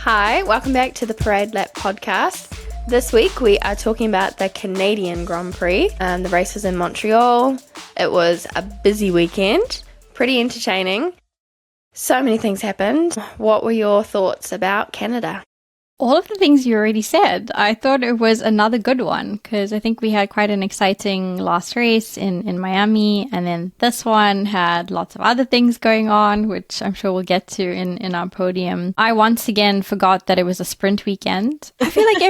Hi, welcome back to the Parade Lap podcast. This week we are talking about the Canadian Grand Prix. The race was in Montreal. It was a busy weekend, pretty entertaining. So many things happened. What were your thoughts about Canada? All of the things you already said. I thought it was another good one because I think we had quite an exciting last race in Miami, and then this one had lots of other things going on, which I'm sure we'll get to in our podium. I once again forgot that it was a sprint weekend. I feel like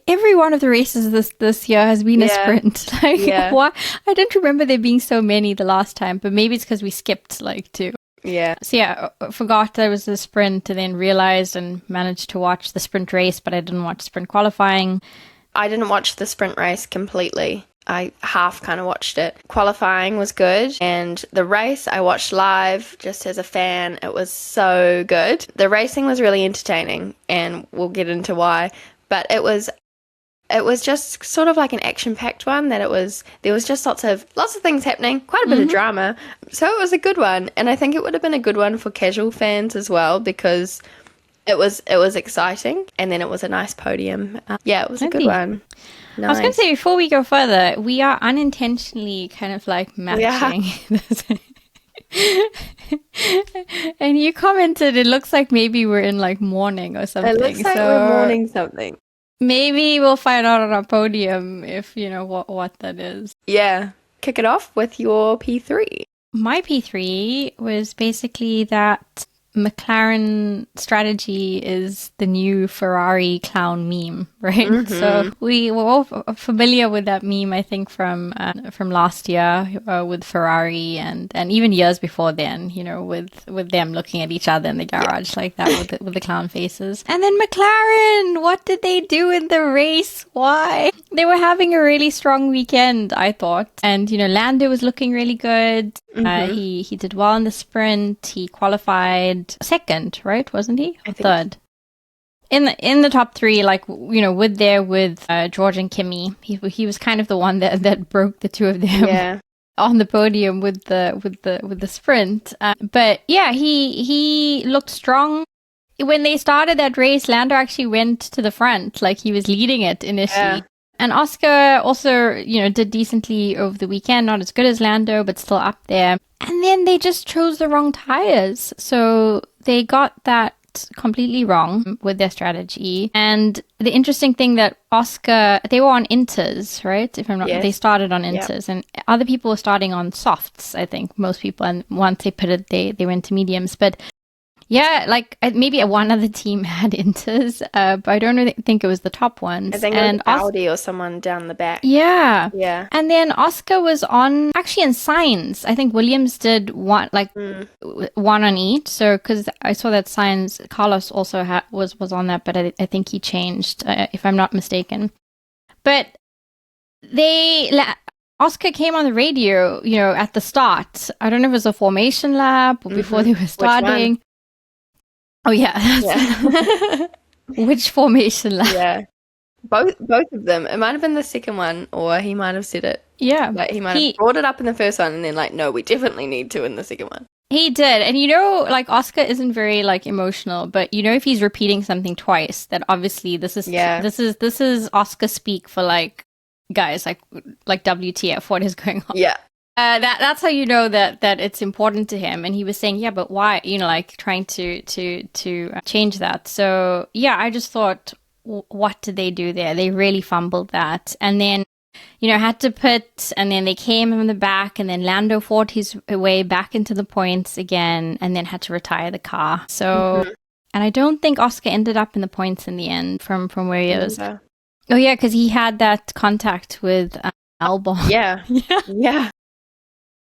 every one of the races this year has been a sprint. Why? I don't remember there being so many the last time, but maybe it's because we skipped two. Yeah. So I forgot there was a sprint and then realized and managed to watch the sprint race, but I didn't watch sprint qualifying. I didn't watch the sprint race completely. I half kind of watched it. Qualifying was good, and the race I watched live just as a fan. It was so good. The racing was really entertaining, and we'll get into why, but it was just sort of like an action-packed one there was just lots of things happening, quite a bit of drama. So it was a good one, and I think it would have been a good one for casual fans as well because it was exciting, and then it was a nice podium. It was a good one. Nice. I was going to say, before we go further, we are unintentionally kind of matching this. And you commented it looks like maybe we're in mourning or something. It looks like we're mourning something. Maybe we'll find out on our podium if you know what that is. Yeah. Kick it off with your P3. My P3 was basically that McLaren strategy is the new Ferrari clown meme, right? Mm-hmm. So we were all familiar with that meme, I think, from last year with Ferrari and even years before then, with them looking at each other in the garage like that with the clown faces. And then McLaren, what did they do in the race? Why? They were having a really strong weekend, I thought. And, Lando was looking really good. Mm-hmm. He did well in the sprint. He qualified second, right? Wasn't he? I think third. In the top three, with George and Kimi, he was kind of the one that broke the two of them on the podium with the sprint. But yeah, he looked strong. When they started that race, Lando actually went to the front, he was leading it initially. Yeah. And Oscar also, did decently over the weekend, not as good as Lando, but still up there. And then they just chose the wrong tires. So they got that completely wrong with their strategy. And the interesting thing that Oscar, they were on inters, right? If I'm not, they started on inters, and other people were starting on softs, I think, most people. And once they put it, they went to mediums. But yeah, maybe one other team had inters, but I don't really think it was the top ones. I think it was Audi or someone down the back. Yeah. Yeah. And then Oscar was on, actually in Sainz. I think Williams did one on each. So, because I saw that Sainz, Carlos also was on that, but I think he changed, if I'm not mistaken. But Oscar came on the radio, at the start. I don't know if it was a formation lap or before they were starting. Which one? Oh, yeah. Which formation lap? Yeah. Both of them. It might have been the second one, or he might have said it. Yeah. He might have brought it up in the first one and then no, we definitely need to in the second one. He did. And Oscar isn't very emotional, but if he's repeating something twice, that obviously this is Oscar speak for guys, WTF, what is going on? Yeah. That's how you know that it's important to him. And he was saying, yeah, but why? Trying to change that. So yeah, I just thought, what did they do there? They really fumbled that. And then, had to put, and then they came from the back, and then Lando fought his way back into the points again, and then had to retire the car. So, and I don't think Oscar ended up in the points in the end from where he was. Oh yeah, because he had that contact with Albon. Yeah. Yeah.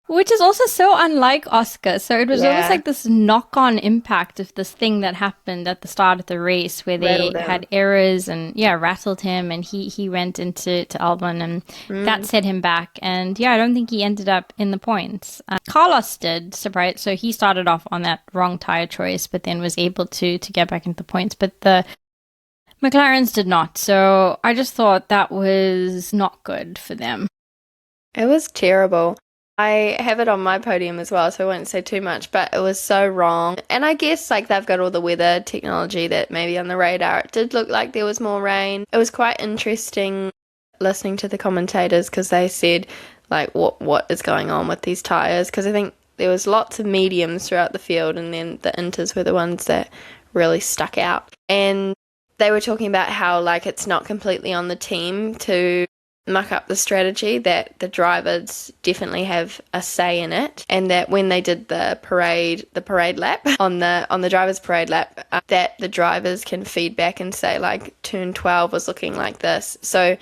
Which is also so unlike Oscar. So it was almost like this knock-on impact of this thing that happened at the start of the race where they had errors and, rattled him, and he went into Albon, and that set him back. And, I don't think he ended up in the points. Carlos did, surprise. So he started off on that wrong tire choice, but then was able to get back into the points. But the McLarens did not. So I just thought that was not good for them. It was terrible. I have it on my podium as well, so I won't say too much, but it was so wrong. And I guess like they've got all the weather technology that maybe on the radar. It did look like there was more rain. It was quite interesting listening to the commentators because they said like what is going on with these tyres, because I think there was lots of mediums throughout the field and then the inters were the ones that really stuck out. And they were talking about how like it's not completely on the team to muck up the strategy, that the drivers definitely have a say in it, and that when they did the parade lap on the drivers parade lap, that the drivers can feed back and say like turn 12 was looking like this. So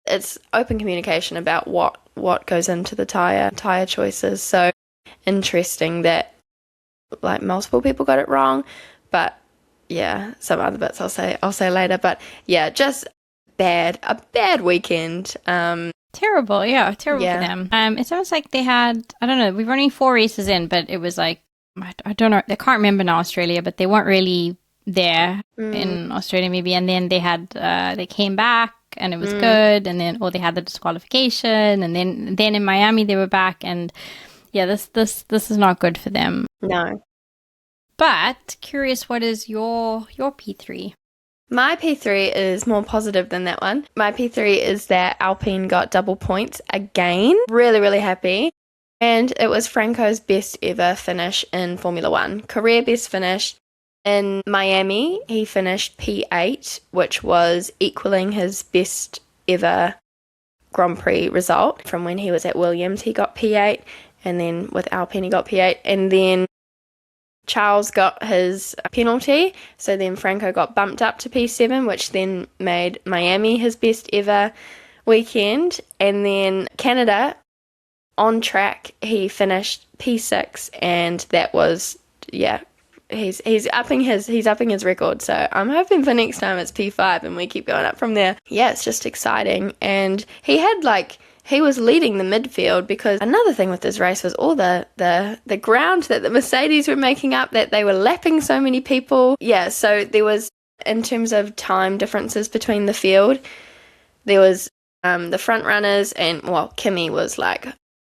it's open communication about what goes into the tire choices. So interesting that like multiple people got it wrong, but yeah, some other bits I'll say later. But yeah, just a bad weekend. Terrible for them. It's almost like they had, I don't know, we've only 4 races in, but it was like, I don't know, I can't remember now Australia, but they weren't really there in Australia maybe, and then they had they came back and it was good, and then they had the disqualification, and then in Miami they were back, and yeah, this is not good for them. No. But curious, what is your P3? My P3 is more positive than that one. My P3 is that Alpine got double points again. Really, really happy. And it was Franco's best ever finish in Formula One. Career best finish. In Miami, he finished P8, which was equaling his best ever Grand Prix result. From when he was at Williams, he got P8. And then with Alpine, he got P8. And then Charles got his penalty, so then Franco got bumped up to P7, which then made Miami his best ever weekend. And then Canada, on track, he finished P6, and that was, yeah, he's upping his record. So I'm hoping for next time it's P5 and we keep going up from there. Yeah, it's just exciting. And he was leading the midfield, because another thing with this race was all the ground that the Mercedes were making up, that they were lapping so many people. Yeah, so there was, in terms of time differences between the field, there was the front runners, and Kimi was like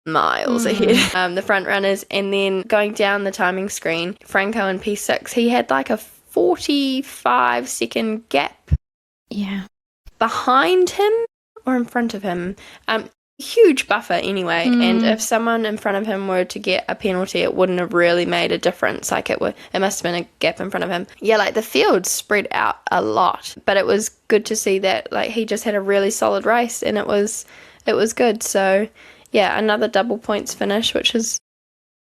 miles ahead, the front runners, and then going down the timing screen, Franco in P6, he had like a 45-second gap. Yeah. Behind him or in front of him. Huge buffer anyway, and if someone in front of him were to get a penalty, it wouldn't have really made a difference. Like it must have been a gap in front of him. Yeah, like the field spread out a lot, but it was good to see that like he just had a really solid race, and it was good. So yeah, another double points finish, which is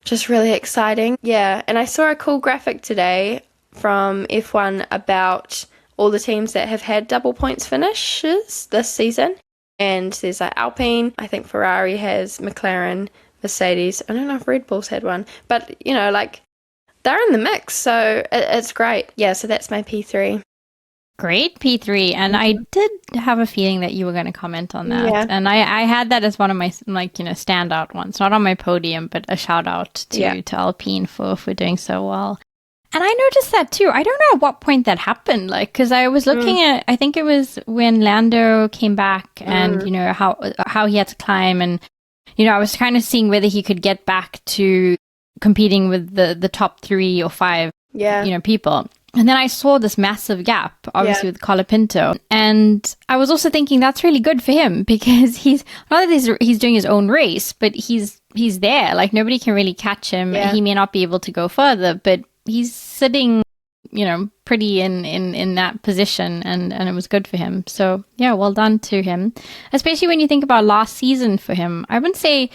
just really exciting. Yeah, and I saw a cool graphic today from F1 about all the teams that have had double points finishes this season. And there's like Alpine, I think Ferrari has, McLaren, Mercedes. I don't know if Red Bull's had one, but you know, like they're in the mix, so it's great. Yeah, so that's my P3. Great P3, and I did have a feeling that you were going to comment on that. Yeah. And I had that as one of my standout ones, not on my podium, but a shout out to Alpine for doing so well. And I noticed that too. I don't know at what point that happened, like, because I was looking at, I think it was when Lando came back, and you know how he had to climb, and you know I was kind of seeing whether he could get back to competing with the top 3 or 5 people. And then I saw this massive gap, obviously with Colapinto, and I was also thinking that's really good for him, because he's not that he's doing his own race, but he's there. Like nobody can really catch him. Yeah. He may not be able to go further, but he's sitting, you know, pretty in that position, and it was good for him. So yeah, well done to him. Especially when you think about last season for him. I wouldn't say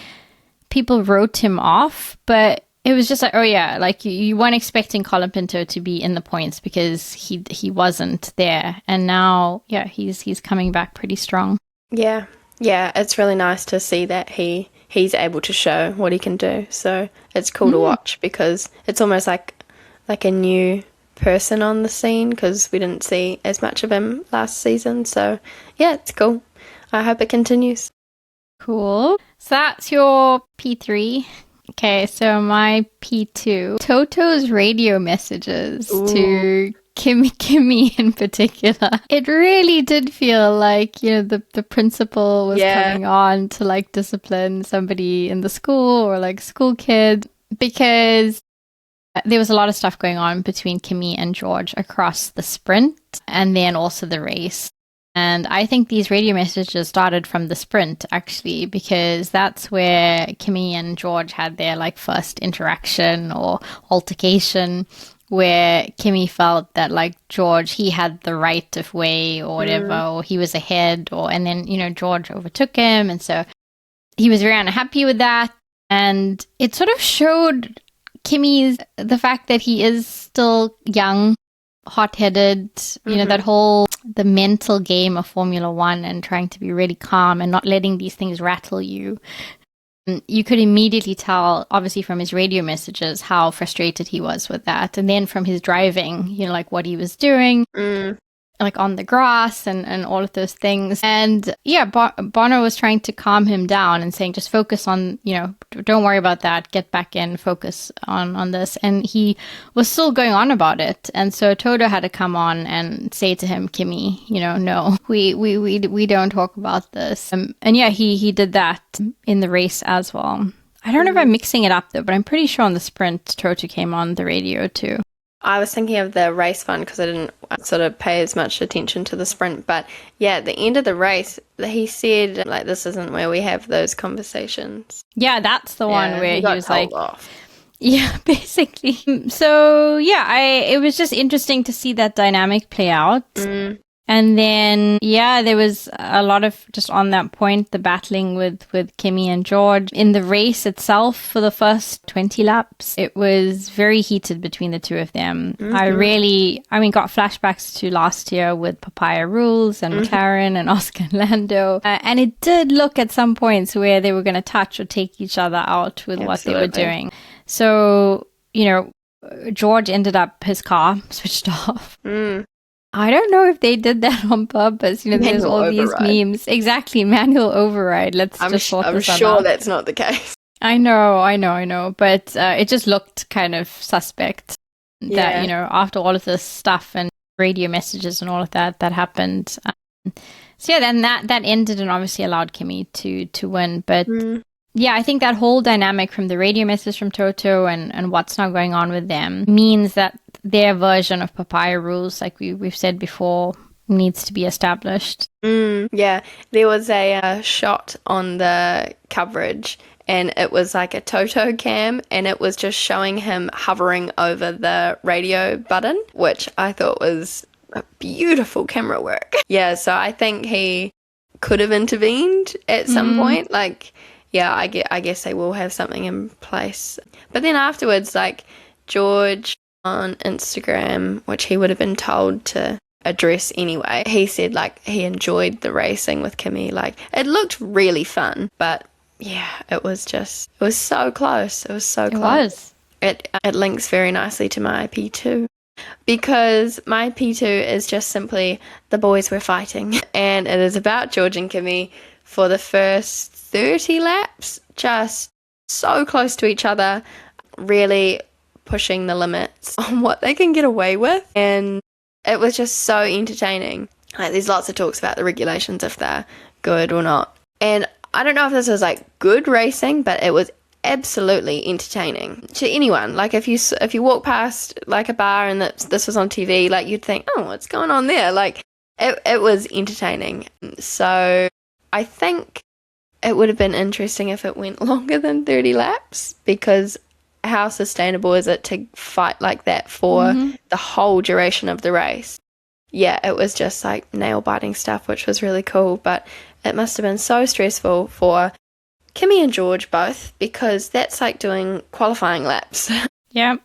people wrote him off, but it was just like, oh yeah, like you weren't expecting Colin Pinto to be in the points because he wasn't there, and now he's coming back pretty strong. Yeah, it's really nice to see that he's able to show what he can do. So it's cool to watch, because it's almost like a new person on the scene, because we didn't see as much of him last season. So yeah, it's cool. I hope it continues. Cool. So that's your P3. Okay, so my P2, Toto's radio messages to Kimmy in particular, it really did feel like, the principal was coming on to like discipline somebody in the school or like school kid, because there was a lot of stuff going on between Kimmy and George across the sprint and then also the race. And I think these radio messages started from the sprint, actually, because that's where Kimmy and George had their like first interaction or altercation, where Kimmy felt that like George, he had the right of way or whatever, or he was ahead, and then, George overtook him. And so he was very unhappy with that. And it sort of showed the fact that he is still young, hot-headed, that whole, the mental game of Formula One and trying to be really calm and not letting these things rattle you. You could immediately tell, obviously, from his radio messages, how frustrated he was with that. And then from his driving, like what he was doing, like on the grass and all of those things. And yeah, Bono was trying to calm him down and saying, just focus on, don't worry about that, get back in, focus on this. And he was still going on about it. And so Toto had to come on and say to him, Kimmy, no, we don't talk about this. And yeah, he did that in the race as well. I don't know if I'm mixing it up though, but I'm pretty sure on the sprint, Toto came on the radio too. I was thinking of the race one because I didn't sort of pay as much attention to the sprint. But yeah, at the end of the race, he said, like, this isn't where we have those conversations. Yeah, that's the one where he was like, off. Yeah, basically. So yeah, it was just interesting to see that dynamic play out. And then, yeah, there was a lot of, just on that point, the battling with Kimmy and George. In the race itself, for the first 20 laps, it was very heated between the two of them. I got flashbacks to last year with Papaya Rules and McLaren and Oscar and Lando. And it did look at some points where they were going to touch or take each other out with what they were doing. So, George ended up, his car switched off. I don't know if they did that on purpose. There's all these memes. Exactly, manual override. I'm sure that's not the case. I know. But it just looked kind of suspect that, after all of this stuff and radio messages and all of that happened. So yeah, then that ended and obviously allowed Kimmy to win. But yeah, I think that whole dynamic from the radio message from Toto and what's now going on with them means that their version of Papaya Rules, like we've said before, needs to be established. Yeah, there was a shot on the coverage and it was like a Toto cam and it was just showing him hovering over the radio button, which I thought was a beautiful camera work. Yeah, so I think he could have intervened at some point. Like, yeah, I guess they will have something in place. But then afterwards, like, George on Instagram, which he would have been told to address anyway, he said, like, he enjoyed the racing with Kimmy. Like, it looked really fun, but yeah, it was so close. It was so close. It links very nicely to my P2 because my P2 is just simply the boys were fighting, and it is about George and Kimmy for the first 30 laps, just so close to each other, really pushing the limits on what they can get away with. And it was just so entertaining. Like, there's lots of talks about the regulations, if they're good or not. And I don't know if this was like good racing, but it was absolutely entertaining to anyone. Like, if you walk past like a bar and this was on TV, like, you'd think, oh, what's going on there? Like, it was entertaining. So I think it would have been interesting if it went longer than 30 laps, because how sustainable is it to fight like that for the whole duration of the race? Yeah, it was just like nail-biting stuff, which was really cool, but it must have been so stressful for Kimmy and George both, because that's like doing qualifying laps. Yeah.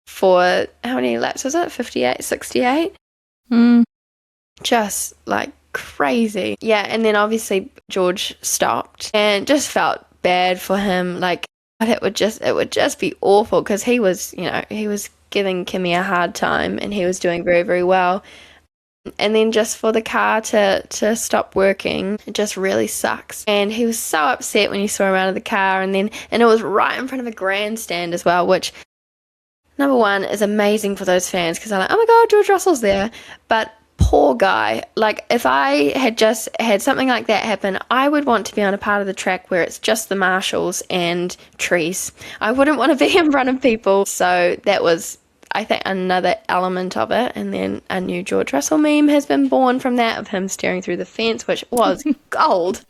For how many laps was it? 58, 68? Just like crazy. Yeah, and then obviously George stopped and just felt bad for him. Like, it would just be awful, because he was giving Kimmy a hard time and he was doing very, very well. And then just for the car to stop working, it just really sucks. And he was so upset when you saw him out of the car, and it was right in front of a grandstand as well, which number one, is amazing for those fans because they're like, oh my God, George Russell's there. But poor guy. Like, if I had just had something like that happen, I would want to be on a part of the track where it's just the marshals and trees. I wouldn't want to be in front of people. So that was, I think, another element of it. And then a new George Russell meme has been born from that, of him staring through the fence, which was gold.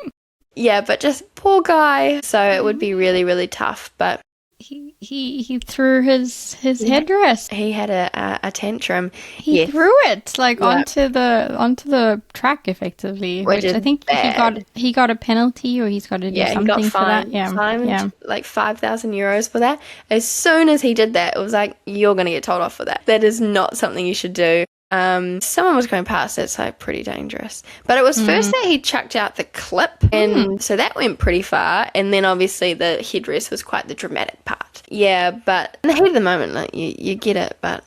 Yeah, but just poor guy. So it would be really, really tough. But he threw his headrest. He had a tantrum. He threw it onto the track effectively, which I think bad. he got a penalty, or he's got to do something for that. Fined like €5,000 for that. As soon as he did that, it was like, you're going to get told off for that. That is not something you should do. Someone was going past, that's like pretty dangerous. But it was first that he chucked out the clip, and so that went pretty far. And then obviously the headrest was quite the dramatic part. Yeah, but in the heat of the moment, like you get it. But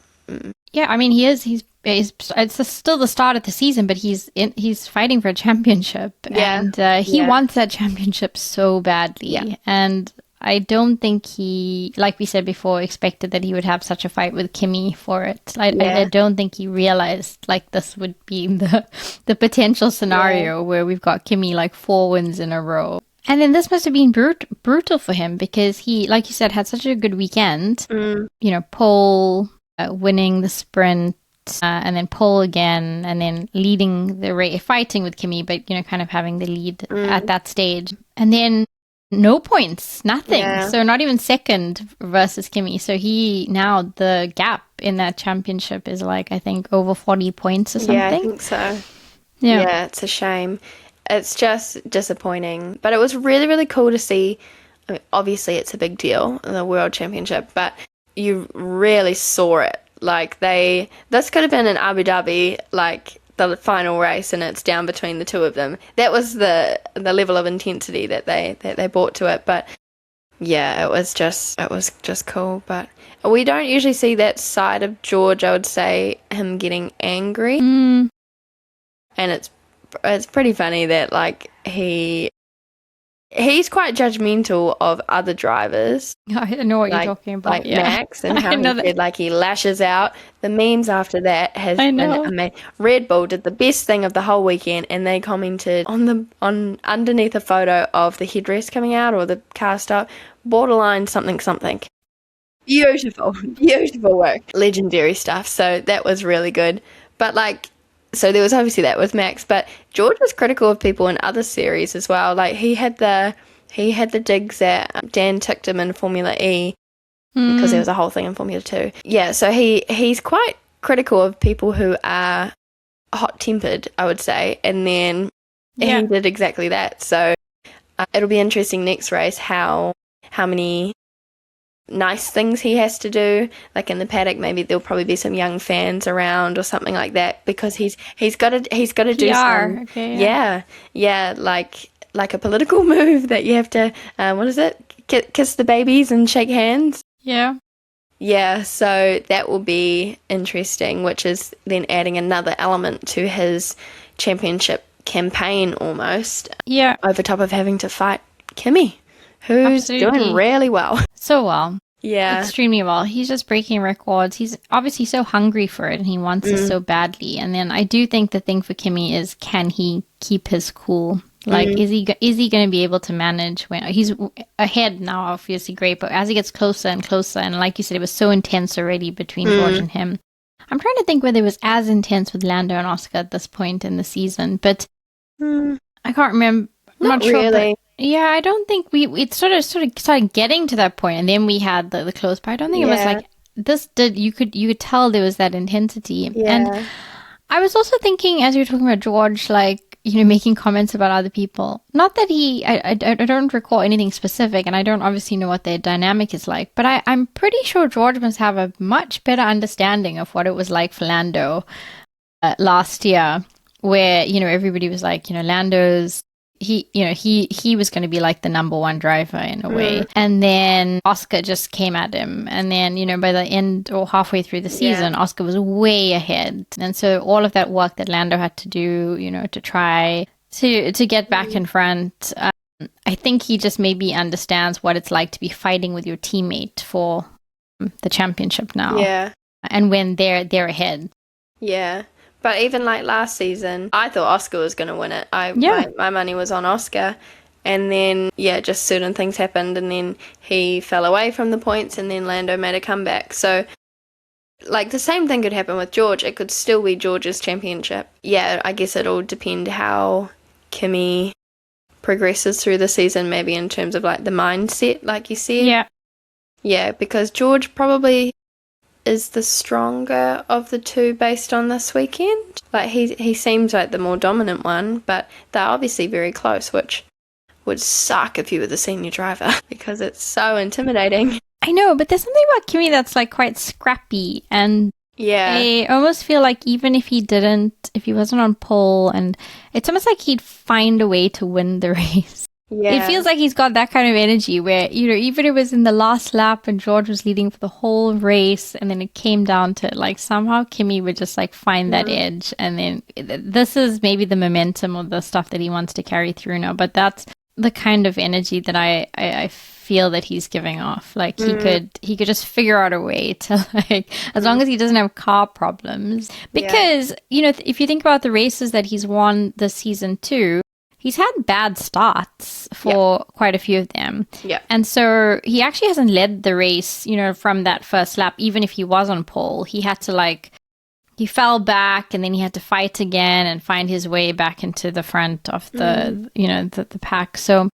yeah, I mean, he's it's still the start of the season, but he's fighting for a championship, and he wants that championship so badly. Yeah. And I don't think he, like we said before, expected that he would have such a fight with Kimi for it. I don't think he realized like this would be the potential scenario where we've got Kimi like 4 wins in a row. And then this must have been brutal for him because he, like you said, had such a good weekend. You know, pole, winning the sprint, and then pole again, and then leading the race, fighting with Kimi, but, you know, kind of having the lead at that stage. And then no points, nothing. Yeah. So not even second versus Kimi. So now the gap in that championship is like, I think, over 40 points or something. Yeah, I think so. Yeah, it's a shame. It's just disappointing. But it was really, really cool to see. I mean, obviously, it's a big deal, the World Championship, but you really saw it. Like, this could have been in Abu Dhabi, like, the final race, and it's down between the two of them. That was the level of intensity that they brought to it. But yeah, it was just cool. But we don't usually see that side of George. I would say him getting angry, and it's pretty funny that like he's quite judgmental of other drivers. I know what you're talking about. Like Max, and how he said, like, he lashes out. The memes after that has been amazing. Red Bull did the best thing of the whole weekend, and they commented on underneath a photo of the headrest coming out or the car stop, borderline something. Beautiful work. Legendary stuff. So that was really good. But like, so there was obviously that with Max, but George was critical of people in other series as well. Like he had the digs that Dan ticked him in Formula E because there was a whole thing in Formula 2. Yeah, so he's quite critical of people who are hot-tempered, I would say, and then he did exactly that. So it'll be interesting next race how many nice things he has to do, like in the paddock. Maybe there'll probably be some young fans around or something like that, because he's got to do some like a political move that you have to what is it, kiss the babies and shake hands. Yeah, so that will be interesting, which is then adding another element to his championship campaign almost. Yeah, over top of having to fight Kimi, who's doing really well. So well. Yeah. Extremely well. He's just breaking records. He's obviously so hungry for it, and he wants it so badly. And then I do think the thing for Kimi is, can he keep his cool? Like, is he going to be able to manage when he's ahead now? Obviously great, but as he gets closer and closer, and like you said, it was so intense already between George and him. I'm trying to think whether it was as intense with Lando and Oscar at this point in the season, but I can't remember. I'm not sure. Really. But yeah, I don't think it sort of started getting to that point, and then we had the close. But I don't think it was like this. You could tell there was that intensity. Yeah. And I was also thinking, as you were talking about George, like, you know, making comments about other people. Not that I don't recall anything specific, and I don't obviously know what their dynamic is like, but I'm pretty sure George must have a much better understanding of what it was like for Lando last year, where, you know, everybody was like, you know, Lando's, he was going to be like the number one driver in a way. And then Oscar just came at him. And then, you know, by the end or halfway through the season, Oscar was way ahead. And so all of that work that Lando had to do, you know, to try to get back in front, I think he just maybe understands what it's like to be fighting with your teammate for the championship now. Yeah. And when they're ahead. Yeah. But even like last season, I thought Oscar was going to win it. My money was on Oscar. And then, just certain things happened. And then he fell away from the points. And then Lando made a comeback. So, like, the same thing could happen with George. It could still be George's championship. Yeah, I guess it'll depend how Kimi progresses through the season, maybe in terms of, like, the mindset, like you said. Yeah. Yeah, because George probably is the stronger of the two based on this weekend. Like, he seems like the more dominant one, but they're obviously very close, which would suck if you were the senior driver because it's so intimidating. I know, but there's something about Kimi that's like quite scrappy, and I almost feel like even if he wasn't on pole, and it's almost like he'd find a way to win the race. Yeah. It feels like he's got that kind of energy where, even if it was in the last lap and George was leading for the whole race and then it came down to it, like somehow Kimi would just like find that edge. And then this is maybe the momentum of the stuff that he wants to carry through now. But that's the kind of energy that I feel that he's giving off. Like he could just figure out a way to, like, as long as he doesn't have car problems. Because, if you think about the races that he's won this season too, he's had bad starts for quite a few of them. Yeah. And so he actually hasn't led the race, from that first lap, even if he was on pole. He had to he fell back and then he had to fight again and find his way back into the front of the, the pack. So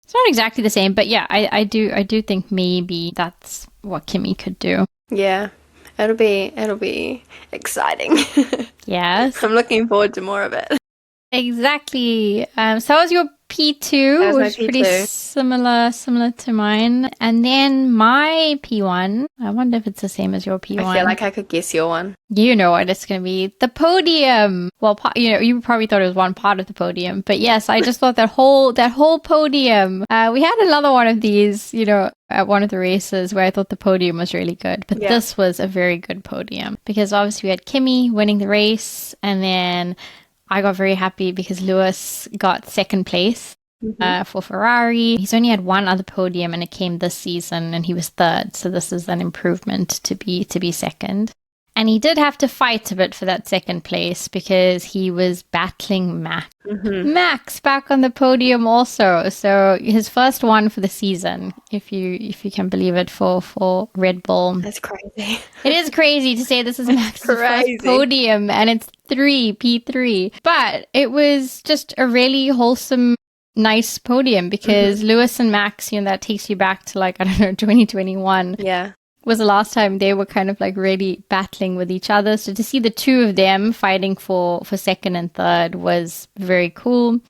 it's not exactly the same, but yeah, I do think maybe that's what Kimi could do. Yeah. It'll be exciting. Yes. I'm looking forward to more of it. Exactly. So that was your P2, which is pretty similar to mine. And then my P1, I wonder if it's the same as your P1. I feel like I could guess your one. You know what it's going to be. The podium. Well, you probably thought it was one part of the podium. But yes, I just thought that whole podium. We had another one of these, at one of the races where I thought the podium was really good. But this was a very good podium. Because obviously we had Kimi winning the race. And then I got very happy because Lewis got second place for Ferrari. He's only had one other podium and it came this season and he was third. So this is an improvement to be second. And he did have to fight a bit for that second place because he was battling Max. Max back on the podium also. So his first one for the season, if you can believe it, for Red Bull. That's crazy. It is crazy to say this is Max's first podium and it's P3. But it was just a really wholesome, nice podium because Lewis and Max, that takes you back to 2021. Yeah. Was the last time they were kind of really battling with each other. So to see the two of them fighting for second and third was very cool.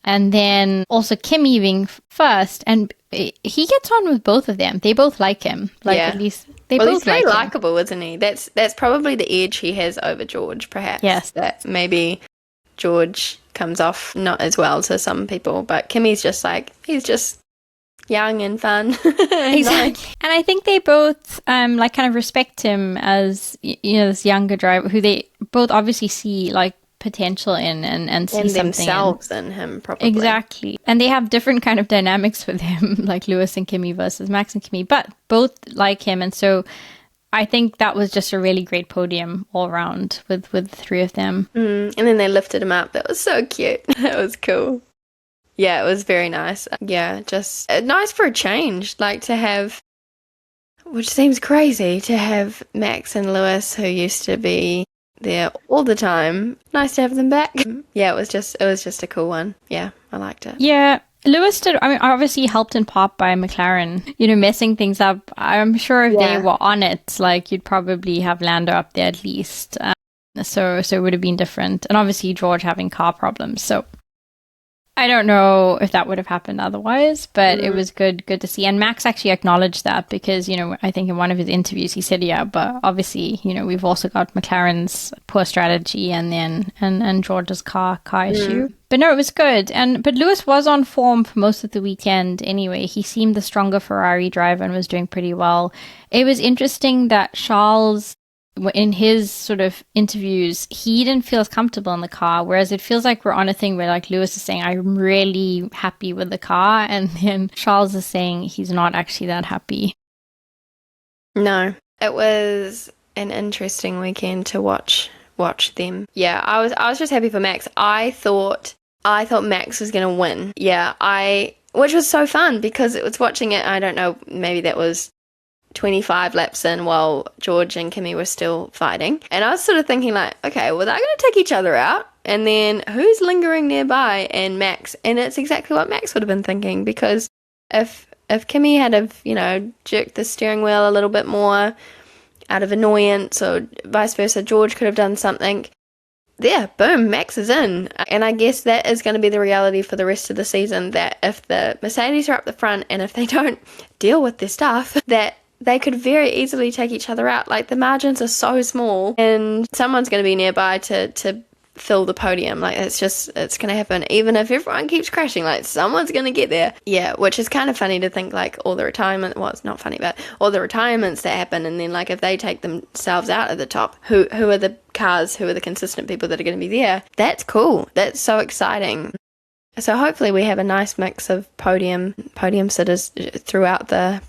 And then also Kimi being first, and he gets on with both of them. They both like him. At least they both like him. He's very likable, isn't he? That's probably the edge he has over George, perhaps. Yes. That maybe George comes off not as well to some people, but Kimi's just he's just young and fun. Exactly. And I think they both kind of respect him as this younger driver who they both obviously see potential in and see something themselves in him, probably. Exactly. And they have different kind of dynamics with him, like Lewis and Kimi versus Max and Kimi, but both like him. And so I think that was just a really great podium all around with the three of them. And then they lifted him up. That was so cute. That was cool. Yeah, it was very nice. Yeah, just nice for a change, to have, which seems crazy, to have Max and Lewis, who used to be there all the time. Nice to have them back. Yeah, it was just a cool one. Yeah, I liked it. Yeah, Lewis did, obviously helped in part by McLaren, messing things up. I'm sure if they were on it, you'd probably have Lando up there at least. So it would have been different. And obviously George having car problems, so I don't know if that would have happened otherwise, but it was good to see. And Max actually acknowledged that because, I think in one of his interviews he said, yeah, but obviously, we've also got McLaren's poor strategy and then and George's car issue. But no, it was good. But Lewis was on form for most of the weekend anyway. He seemed the stronger Ferrari driver and was doing pretty well. It was interesting that Charles, in his sort of interviews, he didn't feel as comfortable in the car, whereas it feels like we're on a thing where Lewis is saying, I'm really happy with the car, and then Charles is saying he's not actually that happy. No. It was an interesting weekend to watch them. Yeah, I was just happy for Max. I thought Max was going to win. Yeah, which was so fun because it was watching it, I don't know, maybe that was 25 laps in while George and Kimi were still fighting. And I was sort of thinking like, okay, well, they're going to take each other out. And then who's lingering nearby? And Max. And it's exactly what Max would have been thinking, because if Kimi had have, jerked the steering wheel a little bit more out of annoyance, or vice versa, George could have done something. Yeah, boom, Max is in. And I guess that is going to be the reality for the rest of the season, that if the Mercedes are up the front and if they don't deal with their stuff, that they could very easily take each other out. Like, the margins are so small and someone's going to be nearby to fill the podium. Like, it's going to happen. Even if everyone keeps crashing, like, someone's going to get there. Yeah, which is kind of funny to think, like, all the retirement, well, it's not funny, but all the retirements that happen, and then, like, if they take themselves out at the top, who are the cars, who are the consistent people that are going to be there? That's cool. That's so exciting. So hopefully we have a nice mix of podium sitters throughout the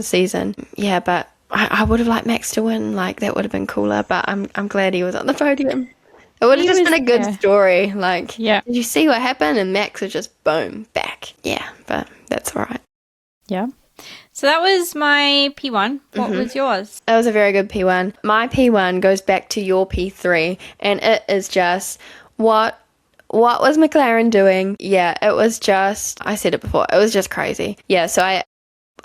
season. Yeah, but I would have liked Max to win. Like, that would have been cooler, but I'm glad he was on the podium. It would have just been a good story. Like, did you see what happened? And Max was just, boom, back. Yeah, but that's all right. Yeah. So that was my P1. What was yours? That was a very good P1. My P1 goes back to your P3, and it is just, what was McLaren doing? Yeah, it was just, I said it before, it was just crazy. Yeah, so I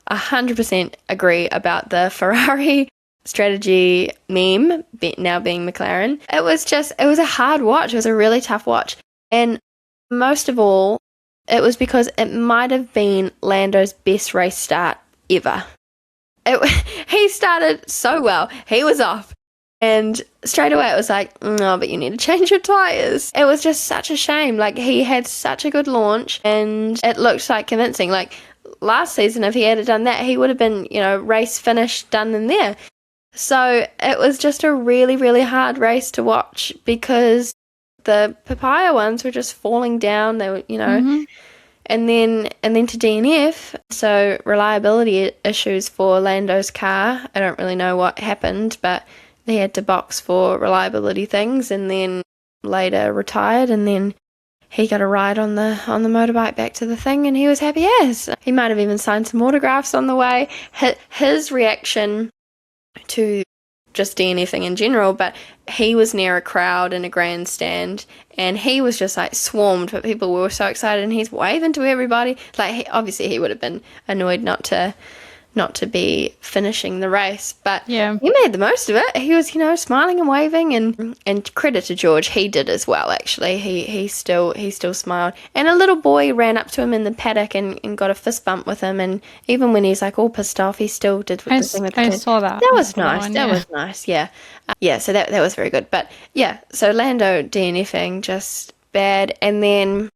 100% agree about the Ferrari strategy meme now being McLaren. It was a hard watch. It was a really tough watch. And most of all, it was because it might have been Lando's best race start ever. He started so well. He was off. And straight away it was like, no, but you need to change your tyres. It was just such a shame. Like, he had such a good launch and it looked like convincing. Like, last season, if he had done that, he would have been, race finish done in there. So it was just a really, really hard race to watch because the papaya ones were just falling down. They were, and then to DNF. So reliability issues for Lando's car. I don't really know what happened, but they had to box for reliability things, and then later retired, and then he got a ride on the motorbike back to the thing, and he was happy as. He might have even signed some autographs on the way. His reaction to just DNFing in general, but he was near a crowd in a grandstand and he was just like swarmed, but people were so excited and he's waving to everybody. Like, obviously he would have been annoyed not to be finishing the race, but yeah, he made the most of it. He was, smiling and waving, and credit to George, he did as well. Actually, he still smiled, and a little boy ran up to him in the paddock and got a fist bump with him, and even when he's like all pissed off, he still did the thing with the kid. I saw that. That was nice. That was nice. Yeah, So that was very good. But yeah, so Lando DNFing just bad, and then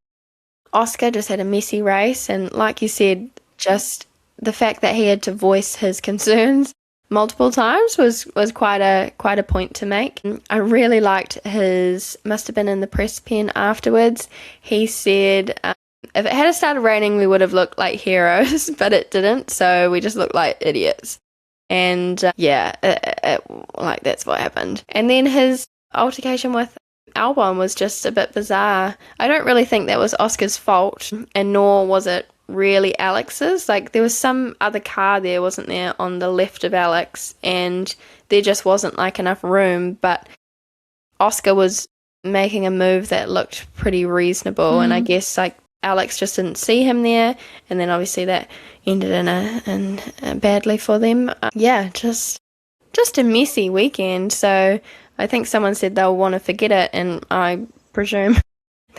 Oscar just had a messy race, and like you said, just the fact that he had to voice his concerns multiple times was quite a point to make. I really liked must have been in the press pen afterwards. He said, if it had started raining, we would have looked like heroes, but it didn't, so we just looked like idiots. And like, that's what happened. And then his altercation with Albon was just a bit bizarre. I don't really think that was Oscar's fault, and nor was it really Alex's. Like, there was some other car there, wasn't there, on the left of Alex, and there just wasn't like enough room, but Oscar was making a move that looked pretty reasonable, and I guess like Alex just didn't see him there, and then obviously that ended in badly for them. Just a messy weekend. So I think someone said they'll want to forget it, and I presume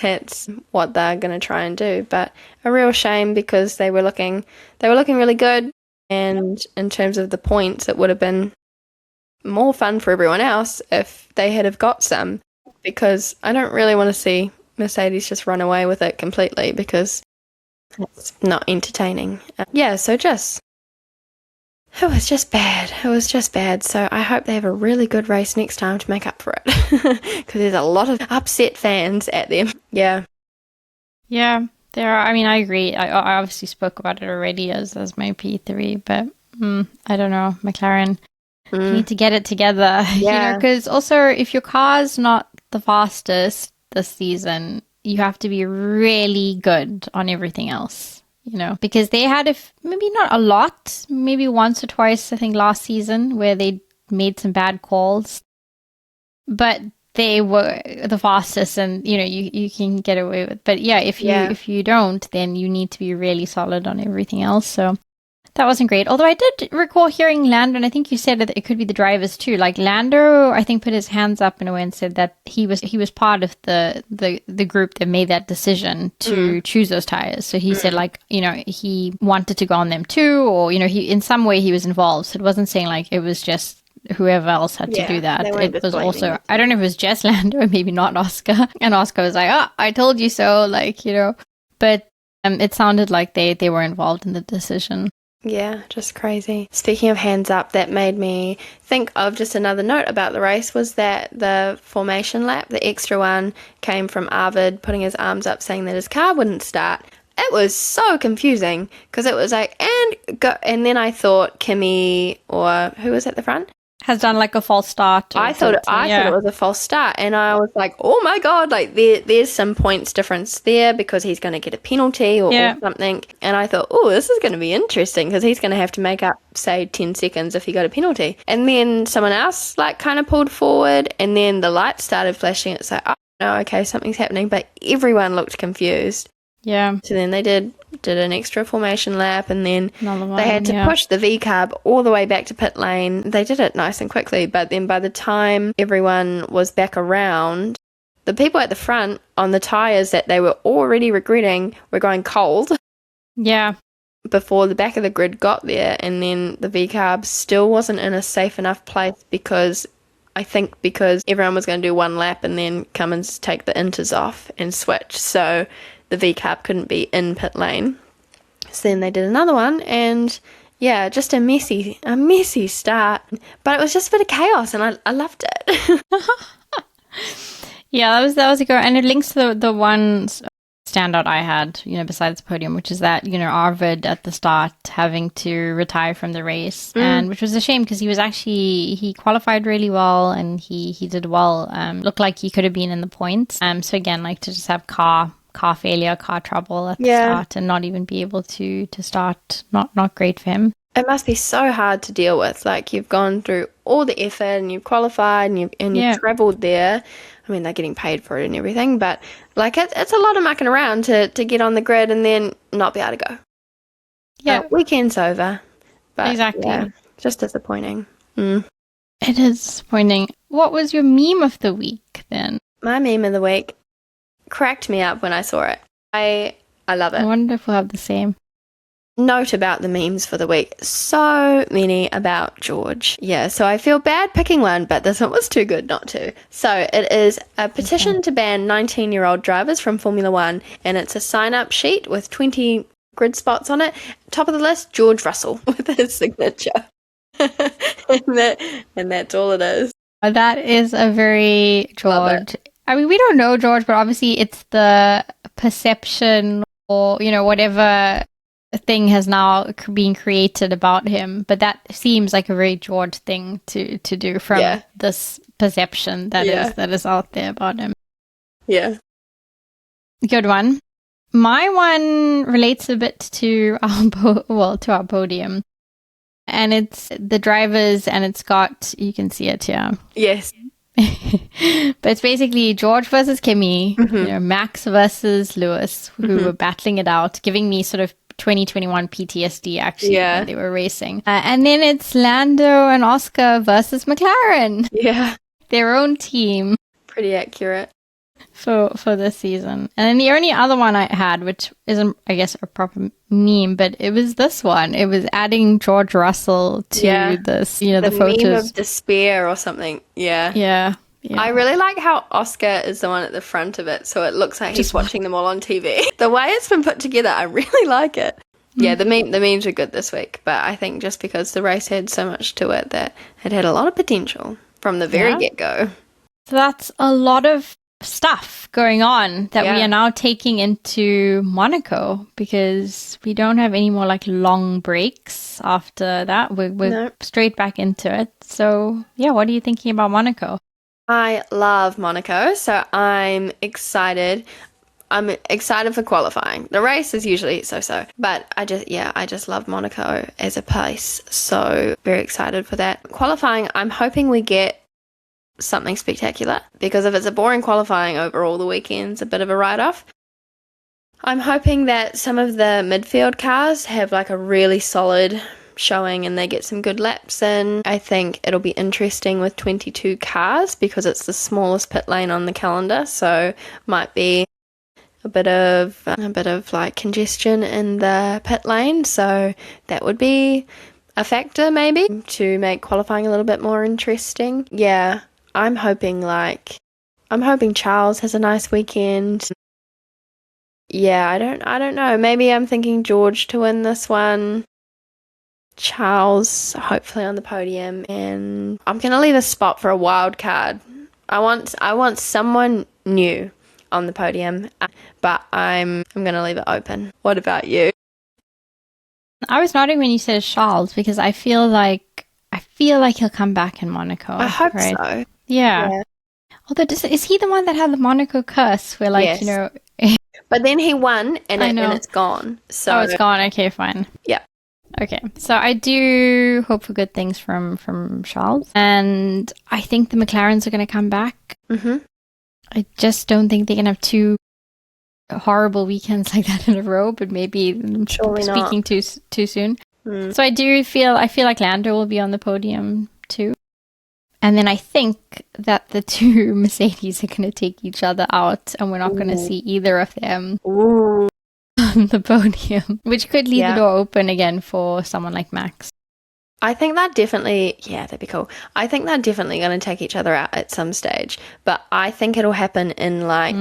that's what they're going to try and do. But a real shame, because they were looking really good, and in terms of the points, it would have been more fun for everyone else if they had have got some, because I don't really want to see Mercedes just run away with it completely, because it's not entertaining. It was just bad. It was just bad. So I hope they have a really good race next time to make up for it, because there's a lot of upset fans at them. Yeah. Yeah, there are. I mean, I agree. I obviously spoke about it already as my P3, but I don't know, McLaren. You need to get it together. Yeah. Because also if your car's not the fastest this season, you have to be really good on everything else, because they had maybe not a lot, maybe once or twice, I think last season, where they made some bad calls, but they were the fastest, and you can get away with. But yeah, if you don't, then you need to be really solid on everything else. So that wasn't great. Although I did recall hearing Lando, and I think you said that it could be the drivers too. Like Lando, I think, put his hands up in a way and said that he was part of the group that made that decision to choose those tires. So he said, like, he wanted to go on them too, or he in some way he was involved. So it wasn't saying like it was just whoever else had to do that. It was also, I don't know if it was just Lando or maybe not Oscar. And Oscar was like, "Oh, I told you so," like, But it sounded like they were involved in the decision. Yeah, just crazy. Speaking of hands up, that made me think of just another note about the race, was that the formation lap, the extra one, came from Arvid putting his arms up saying that his car wouldn't start. It was so confusing because it was like, and go, and then I thought Kimi, or who was at the front? Has done like a false start. I thought it was a false start, and I was like, oh my god, like there's some points difference there because he's going to get a penalty or something. And I thought, oh, this is going to be interesting because he's going to have to make up, say, 10 seconds if he got a penalty. And then someone else like kind of pulled forward, and then the lights started flashing. It's like, oh no, okay, something's happening, but everyone looked confused. Yeah. So then they did an extra formation lap, and then they had to push the V-carb all the way back to pit lane. They did it nice and quickly, but then by the time everyone was back around, the people at the front on the tyres that they were already regretting were going cold. Yeah. Before the back of the grid got there, and then the V-carb still wasn't in a safe enough place because everyone was going to do one lap and then come and take the inters off and switch. So the V-carb couldn't be in pit lane. So then they did another one, and yeah, just a messy start. But it was just a bit of chaos, and I loved it. Yeah, that was a good, and it links to the one standout I had, besides the podium, which is that, Arvid at the start having to retire from the race, and which was a shame because he qualified really well, and he did well. Looked like he could have been in the points. So again, like, to just have car failure, car trouble at the start, and not even be able to start, not great for him. It must be so hard to deal with. Like, you've gone through all the effort, and you've qualified, and you've travelled there. I mean, they're getting paid for it and everything, but like it's a lot of mucking around to get on the grid and then not be able to go. Yeah, weekend's over. But exactly, just disappointing. It is disappointing. What was your meme of the week then? My meme of the week cracked me up when I saw it. I love it. I wonder if we'll have the same. Note about the memes for the week. So many about George. Yeah, so I feel bad picking one, but this one was too good not to. So it is a petition to ban 19-year-old drivers from Formula One, and it's a sign-up sheet with 20 grid spots on it. Top of the list, George Russell with his signature. and that's all it is. That is a very George. I mean, we don't know George, but obviously it's the perception or, whatever thing has now been created about him. But that seems like a very George thing to do from this perception that is out there about him. Yeah. Good one. My one relates a bit to our podium. And it's the drivers, and it's got, you can see it here. Yes. But it's basically George versus Kimi, Max versus Lewis, who were battling it out, giving me sort of 2021 PTSD actually when they were racing. And then it's Lando and Oscar versus McLaren. Yeah. Their own team. Pretty accurate. For this season. And then the only other one I had, which isn't, I guess, a proper meme, but it was this one. It was adding George Russell to this, the photos. Meme of despair or something. Yeah. Yeah. I really like how Oscar is the one at the front of it, so it looks like he's watching them all on TV. The way it's been put together, I really like it. Yeah, the memes are good this week, but I think just because the race had so much to it that it had a lot of potential from the very get-go. So that's a lot of stuff going on that we are now taking into Monaco, because we don't have any more like long breaks after that. We're straight back into it. So yeah, what are you thinking about Monaco? I love Monaco, so I'm excited. I'm excited for qualifying. The race is usually so-so, but I just love Monaco as a place. So very excited for that. Qualifying, I'm hoping we get something spectacular, because if it's a boring qualifying over all the weekends, a bit of a write-off. I'm hoping that some of the midfield cars have like a really solid showing and they get some good laps in. I think it'll be interesting with 22 cars because it's the smallest pit lane on the calendar, so might be a bit of like congestion in the pit lane, so that would be a factor maybe to make qualifying a little bit more interesting. Yeah, I'm hoping Charles has a nice weekend. Yeah, I don't know. Maybe I'm thinking George to win this one. Charles hopefully on the podium, and I'm gonna leave a spot for a wild card. I want someone new on the podium, but I'm gonna leave it open. What about you? I was nodding when you said Charles, because I feel like he'll come back in Monaco. I hope so. Yeah. Although, is he the one that had the Monaco curse where, like, yes. you know... But then he won, and it's gone. So it's gone. Okay, fine. Yeah. Okay, so I do hope for good things from Charles. And I think the McLarens are going to come back. Mm-hmm. I just don't think they can have two horrible weekends like that in a row, but maybe speaking too soon. Mm. So I feel like Lando will be on the podium too. And then I think that the two Mercedes are going to take each other out, and we're not going to see either of them on the podium, which could leave the door open again for someone like Max. I think that definitely, that'd be cool. I think they're definitely going to take each other out at some stage, but I think it'll happen in like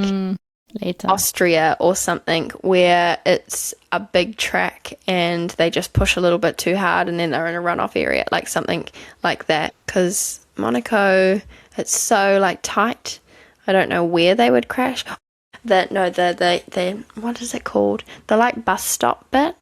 later Austria or something where it's a big track and they just push a little bit too hard and then they're in a runoff area, like something like that. Because Monaco, it's so like tight. I don't know where they would crash. The what is it called? The like bus stop bit.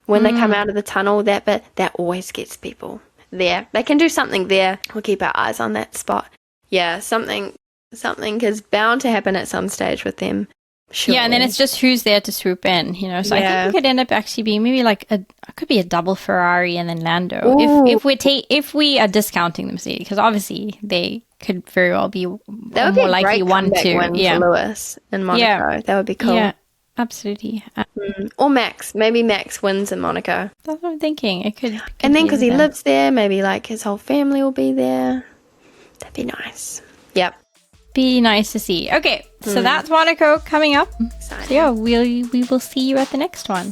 When they come out of the tunnel, that bit, that always gets people there. They can do something there. We'll keep our eyes on that spot. Yeah, something is bound to happen at some stage with them. Sure. Yeah, and then it's just who's there to swoop in, you know. So I think we could end up actually being maybe like it could be a double Ferrari and then Lando. If we are discounting them, because obviously they could very well be more likely 1-2. For Lewis in Monaco. Yeah. That would be cool. Yeah, absolutely. Or Max. Maybe Max wins in Monaco. That's what I'm thinking. It could and then because he lives there, maybe like his whole family will be there. That'd be nice. Yep. Be nice to see. Okay, so that's Monaco coming up. Exciting. So yeah, we will see you at the next one.